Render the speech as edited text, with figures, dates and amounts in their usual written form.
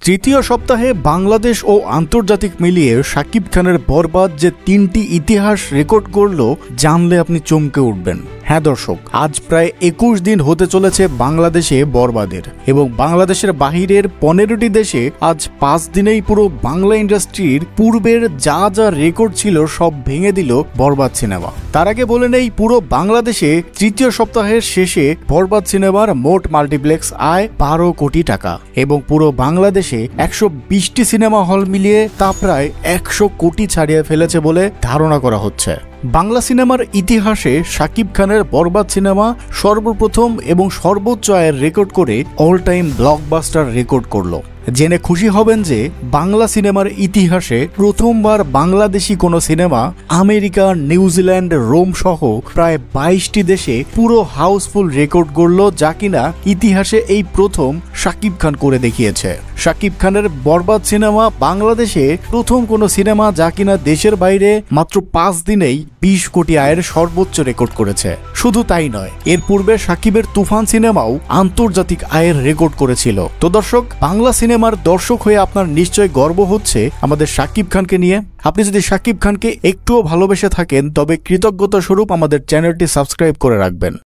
তৃতীয় সপ্তাহে বাংলাদেশ ও আন্তর্জাতিক মিলিয়ে শাকিব খানের বরবাদ যে ৩টি ইতিহাস রেকর্ড করল জানলে আপনি চমকে উঠবেন। হ্যাঁ দর্শক, আজ প্রায় ২১ দিন হতে চলেছে বাংলাদেশে বরবাদের, এবং বাংলাদেশের বাহিরের ১৫টি দেশে আজ ৫ দিনেই পুরো বাংলা ইন্ডাস্ট্রির পূর্বের যা যা রেকর্ড ছিল সব ভেঙে দিল বরবাদ সিনেমা। তার আগে বলে নেই, পুরো বাংলাদেশে তৃতীয় সপ্তাহের শেষে বরবাদ সিনেমার মোট মাল্টিপ্লেক্স আয় ১২ কোটি টাকা, এবং পুরো বাংলাদেশে ১২০টি সিনেমা হল মিলিয়ে তা প্রায় ১০০ কোটি ছাড়িয়ে ফেলেছে বলে ধারণা করা হচ্ছে। বাংলা সিনেমার ইতিহাসে শাকিব খানের বরবাদ সিনেমা সর্বপ্রথম এবং সর্বোচ্চ আয়ের রেকর্ড করে অল টাইম ব্লকবাস্টার রেকর্ড করলো। জেনে খুশি হবেন যে বাংলা সিনেমার ইতিহাসে প্রথমবার বাংলাদেশি কোনো সিনেমা আমেরিকা, নিউজিল্যান্ড, রোম সহ প্রায় ২২টি দেশে পুরো হাউসফুল রেকর্ড করল, যা কিনা ইতিহাসে এই প্রথম শাকিব খান করে দেখিয়েছে। শাকিব খানের বরবাদ সিনেমা বাংলাদেশে প্রথম কোনো সিনেমা যা কিনা দেশের বাইরে মাত্র ৫ দিনেই ২০ কোটি আয়ের সর্বোচ্চ রেকর্ড করেছে। শুধু তাই নয়, এর পূর্বে শাকিবের তুফান সিনেমাও আন্তর্জাতিক আয়ের রেকর্ড করেছিল। তো দর্শক, বাংলা সিনেমার দর্শক হয়ে আপনার নিশ্চয় গর্ব হচ্ছে আমাদের শাকিব খানকে নিয়ে। আপনি যদি শাকিব খানকে একটুও ভালোবেসে থাকেন তবে কৃতজ্ঞতা স্বরূপ আমাদের চ্যানেলটি সাবস্ক্রাইব করে রাখবেন।